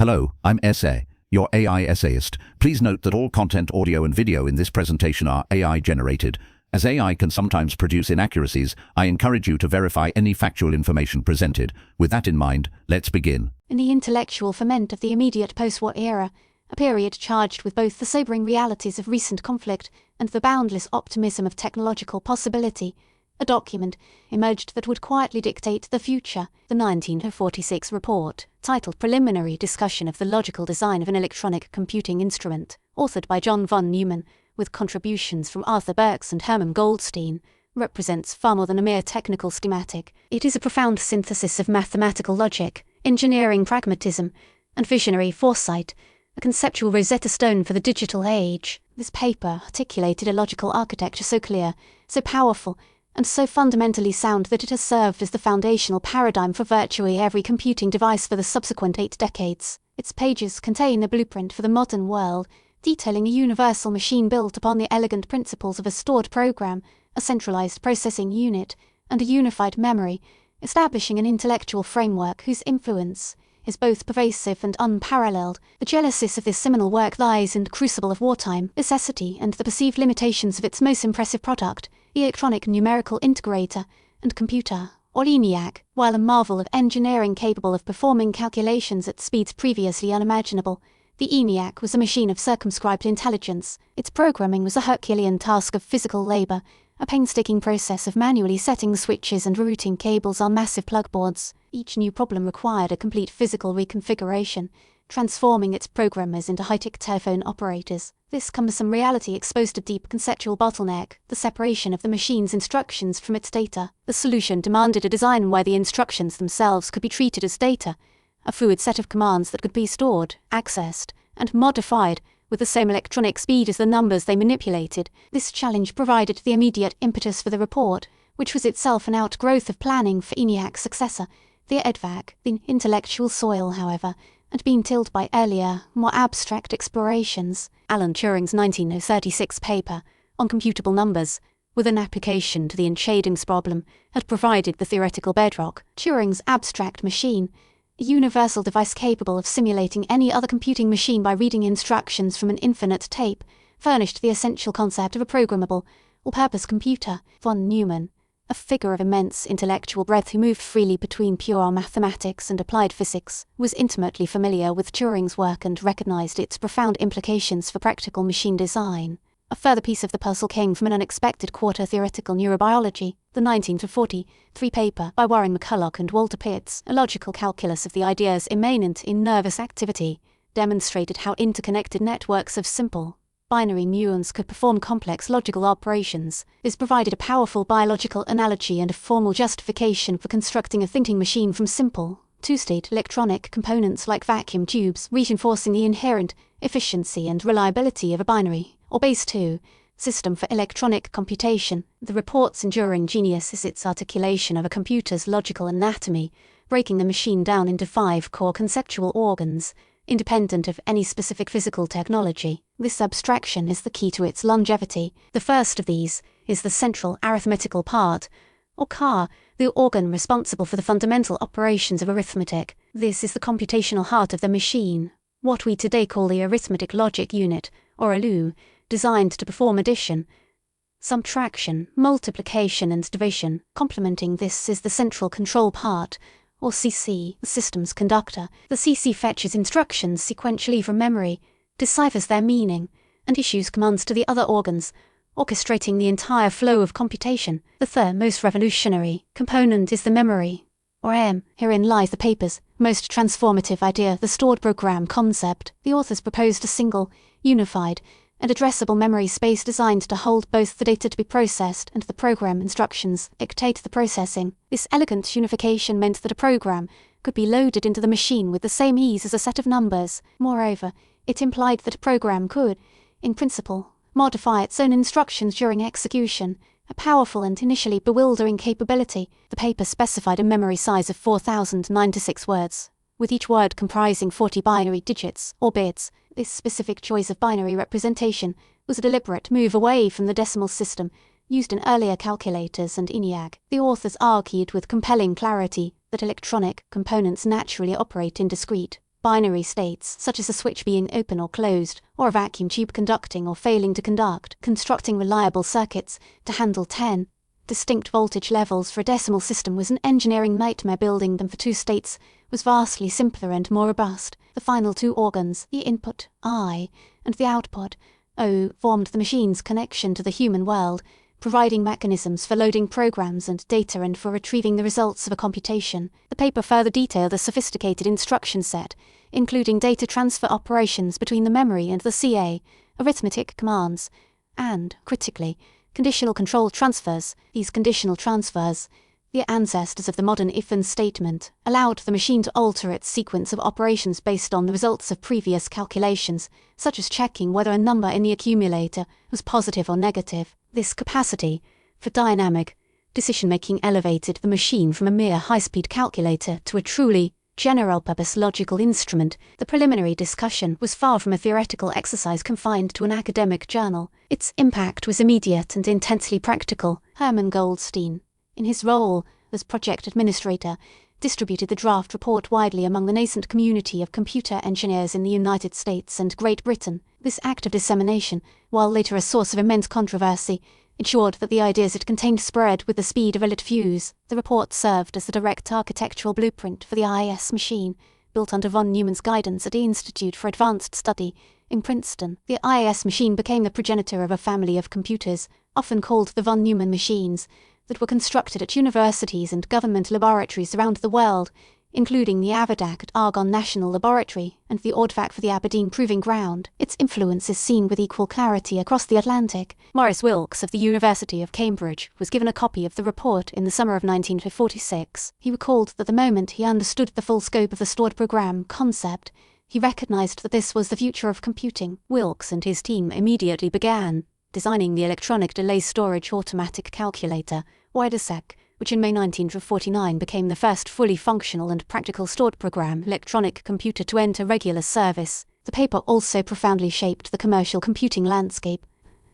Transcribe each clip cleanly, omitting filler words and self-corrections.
Hello, I'm Essay, your AI essayist. Please note that all content, audio and video in this presentation are AI generated. As AI can sometimes produce inaccuracies, I encourage you to verify any factual information presented. With that in mind, let's begin. In the intellectual ferment of the immediate post-war era, a period charged with both the sobering realities of recent conflict and the boundless optimism of technological possibility, a document emerged that would quietly dictate the future, the 1946 report, titled Preliminary Discussion of the Logical Design of an Electronic Computing Instrument, authored by John von Neumann, with contributions from Burks and Herman Goldstine, represents far more than a mere technical schematic. It is a profound synthesis of mathematical logic, engineering pragmatism, and visionary foresight, a conceptual Rosetta Stone for the digital age. This paper articulated a logical architecture so clear, so powerful, and so fundamentally sound that it has served as the foundational paradigm for virtually every computing device for the subsequent 8 decades. Its pages contain a blueprint for the modern world, detailing a universal machine built upon the elegant principles of a stored program, a centralized processing unit, and a unified memory, establishing an intellectual framework whose influence is both pervasive and unparalleled. The genesis of this seminal work lies in the crucible of wartime necessity and the perceived limitations of its most impressive product, the electronic numerical integrator and computer, or ENIAC. While a marvel of engineering capable of performing calculations at speeds previously unimaginable, the ENIAC was a machine of circumscribed intelligence. Its programming was a Herculean task of physical labor, a painstaking process of manually setting the switches and routing cables on massive plug boards. Each new problem required a complete physical reconfiguration, transforming its programmers into high-tech telephone operators. This cumbersome reality exposed a deep conceptual bottleneck, the separation of the machine's instructions from its data. The solution demanded a design where the instructions themselves could be treated as data, a fluid set of commands that could be stored, accessed, and modified with the same electronic speed as the numbers they manipulated. This challenge provided the immediate impetus for the report, which was itself an outgrowth of planning for ENIAC's successor, the EDVAC. The intellectual soil, however, had been tilled by earlier, more abstract explorations. Alan Turing's 1936 paper on computable numbers, with an application to the enshadings problem, had provided the theoretical bedrock. Turing's abstract machine, a universal device capable of simulating any other computing machine by reading instructions from an infinite tape, furnished the essential concept of a programmable, all-purpose computer. Von Neumann, a figure of immense intellectual breadth who moved freely between pure mathematics and applied physics, was intimately familiar with Turing's work and recognized its profound implications for practical machine design. A further piece of the puzzle came from an unexpected quarter theoretical neurobiology, the 1943 paper by McCulloch and Pitts, A Logical Calculus of the Ideas Immanent in Nervous Activity, demonstrated how interconnected networks of simple, binary neurons could perform complex logical operations. This provided a powerful biological analogy and a formal justification for constructing a thinking machine from simple, two-state electronic components like vacuum tubes, reinforcing the inherent efficiency and reliability of a binary, or base 2, system for electronic computation. The report's enduring genius is its articulation of a computer's logical anatomy, breaking the machine down into 5 core conceptual organs, independent of any specific physical technology. This abstraction is the key to its longevity. The first of these is the central arithmetical part, or CAR, the organ responsible for the fundamental operations of arithmetic. This is the computational heart of the machine, what we today call the arithmetic logic unit, or ALU, designed to perform addition, subtraction, multiplication and division. Complementing this is the central control part, or CC, the system's conductor. The CC fetches instructions sequentially from memory, deciphers their meaning, and issues commands to the other organs, orchestrating the entire flow of computation. The third most revolutionary component is the memory, or M. Herein lies the paper's most transformative idea, the stored program concept. The authors proposed a single, unified, and addressable memory space designed to hold both the data to be processed and the program instructions dictate the processing. This elegant unification meant that a program could be loaded into the machine with the same ease as a set of numbers. Moreover, it implied that a program could, in principle, modify its own instructions during execution, a powerful and initially bewildering capability. The paper specified a memory size of 4,096 words, with each word comprising 40 binary digits, or bits. This specific choice of binary representation was a deliberate move away from the decimal system used in earlier calculators and ENIAC. The authors argued with compelling clarity that electronic components naturally operate in discrete, binary states such as a switch being open or closed, or a vacuum tube conducting or failing to conduct, constructing reliable circuits to handle 10 distinct voltage levels for a decimal system was an engineering nightmare. Building them for 2 states was vastly simpler and more robust. The final 2 organs, the input, I, and the output, O, formed the machine's connection to the human world, providing mechanisms for loading programs and data and for retrieving the results of a computation. The paper further detailed a sophisticated instruction set, including data transfer operations between the memory and the CA, arithmetic commands, and, critically, conditional control transfers. These conditional transfers, the ancestors of the modern if-and statement, allowed the machine to alter its sequence of operations based on the results of previous calculations, such as checking whether a number in the accumulator was positive or negative. This capacity for dynamic decision-making elevated the machine from a mere high-speed calculator to a truly general-purpose logical instrument. The preliminary discussion was far from a theoretical exercise confined to an academic journal. Its impact was immediate and intensely practical. Herman Goldstine, in his role as project administrator, distributed the draft report widely among the nascent community of computer engineers in the United States and Great Britain. This act of dissemination, while later a source of immense controversy, ensured that the ideas it contained spread with the speed of a lit fuse. The report served as the direct architectural blueprint for the IS machine, built under von Neumann's guidance at the Institute for Advanced Study in Princeton. The IS machine became the progenitor of a family of computers, often called the von Neumann machines, that were constructed at universities and government laboratories around the world, including the Avodac at Argonne National Laboratory and the Ordvac for the Aberdeen Proving Ground. Its influence is seen with equal clarity across the Atlantic. Maurice Wilkes of the University of Cambridge was given a copy of the report in the summer of 1946. He recalled that the moment he understood the full scope of the stored program concept, he recognized that this was the future of computing. Wilkes and his team immediately began designing the electronic delay storage automatic calculator, WWII, which in May 1949 became the first fully functional and practical stored program electronic computer to enter regular service. The paper also profoundly shaped the commercial computing landscape.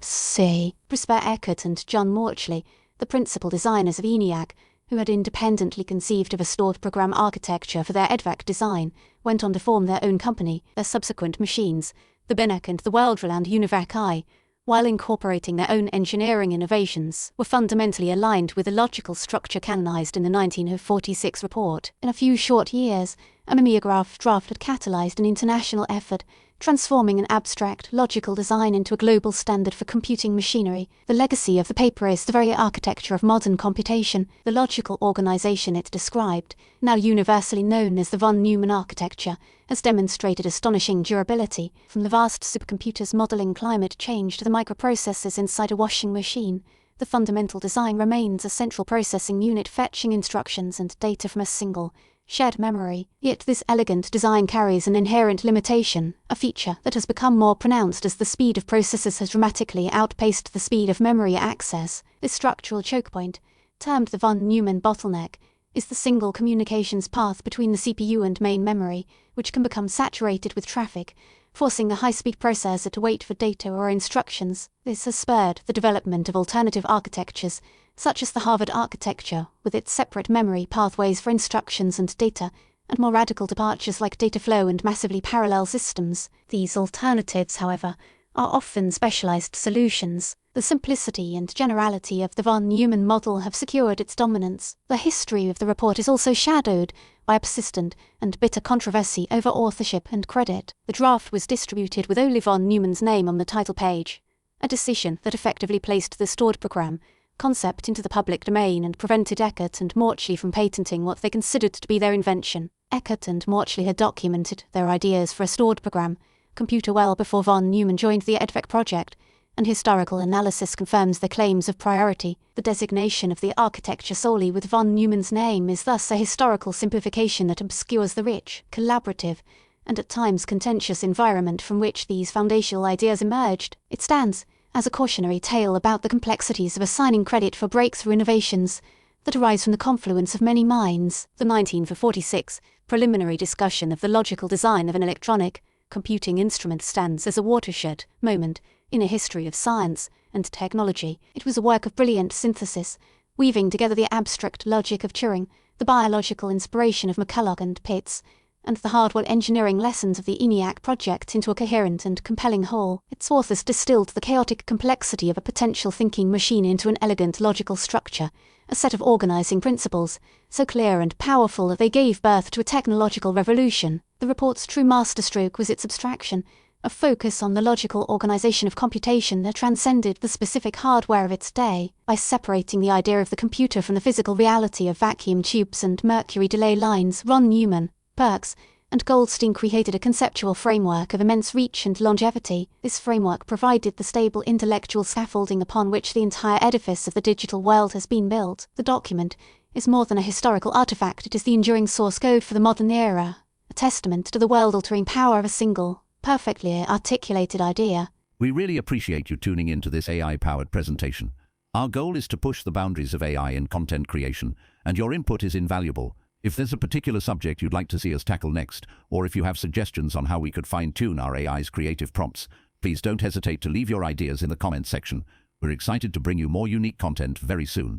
C. Prosper Eckert and John Maudsley, the principal designers of ENIAC, who had independently conceived of a stored program architecture for their EDVAC design, went on to form their own company. Their subsequent machines, the BNEC and the world-renowned WWII, while incorporating their own engineering innovations, were fundamentally aligned with the logical structure canonized in the 1946 report. In a few short years, a mimeograph draft had catalyzed an international effort, transforming an abstract, logical design into a global standard for computing machinery. The legacy of the paper is the very architecture of modern computation. The logical organization it described, now universally known as the von Neumann architecture, has demonstrated astonishing durability, from the vast supercomputers modeling climate change to the microprocessors inside a washing machine. The fundamental design remains a central processing unit fetching instructions and data from a single, shared memory. Yet this elegant design carries an inherent limitation, a feature that has become more pronounced as the speed of processors has dramatically outpaced the speed of memory access. This structural choke point, termed the von Neumann bottleneck, is the single communications path between the CPU and main memory, which can become saturated with traffic, forcing the high-speed processor to wait for data or instructions. This has spurred the development of alternative architectures, such as the Harvard architecture, with its separate memory pathways for instructions and data, and more radical departures like data flow and massively parallel systems. These alternatives, however, are often specialized solutions. The simplicity and generality of the von Neumann model have secured its dominance. The history of the report is also shadowed by a persistent and bitter controversy over authorship and credit. The draft was distributed with only von Neumann's name on the title page, a decision that effectively placed the stored program concept into the public domain and prevented Eckert and Maudsley from patenting what they considered to be their invention. Eckert and Maudsley had documented their ideas for a stored program computer well before von Neumann joined the EDVAC project, and historical analysis confirms their claims of priority. The designation of the architecture solely with von Neumann's name is thus a historical simplification that obscures the rich, collaborative, and at times contentious environment from which these foundational ideas emerged. It stands as a cautionary tale about the complexities of assigning credit for breakthrough innovations that arise from the confluence of many minds. The 1946 preliminary discussion of the logical design of an electronic computing instrument stands as a watershed moment in a history of science and technology. It was a work of brilliant synthesis, weaving together the abstract logic of Turing, the biological inspiration of McCulloch and Pitts, and the hardware engineering lessons of the ENIAC project into a coherent and compelling whole. Its authors distilled the chaotic complexity of a potential thinking machine into an elegant logical structure, a set of organizing principles, so clear and powerful that they gave birth to a technological revolution. The report's true masterstroke was its abstraction, a focus on the logical organization of computation that transcended the specific hardware of its day. By separating the idea of the computer from the physical reality of vacuum tubes and mercury delay lines, von Neumann, Burks, and Goldstine created a conceptual framework of immense reach and longevity. This framework provided the stable intellectual scaffolding upon which the entire edifice of the digital world has been built. The document is more than a historical artifact, it is the enduring source code for the modern era, a testament to the world-altering power of a single, perfectly articulated idea. We really appreciate you tuning in to this AI-powered presentation. Our goal is to push the boundaries of AI in content creation, and your input is invaluable. If there's a particular subject you'd like to see us tackle next, or if you have suggestions on how we could fine-tune our AI's creative prompts, please don't hesitate to leave your ideas in the comments section. We're excited to bring you more unique content very soon.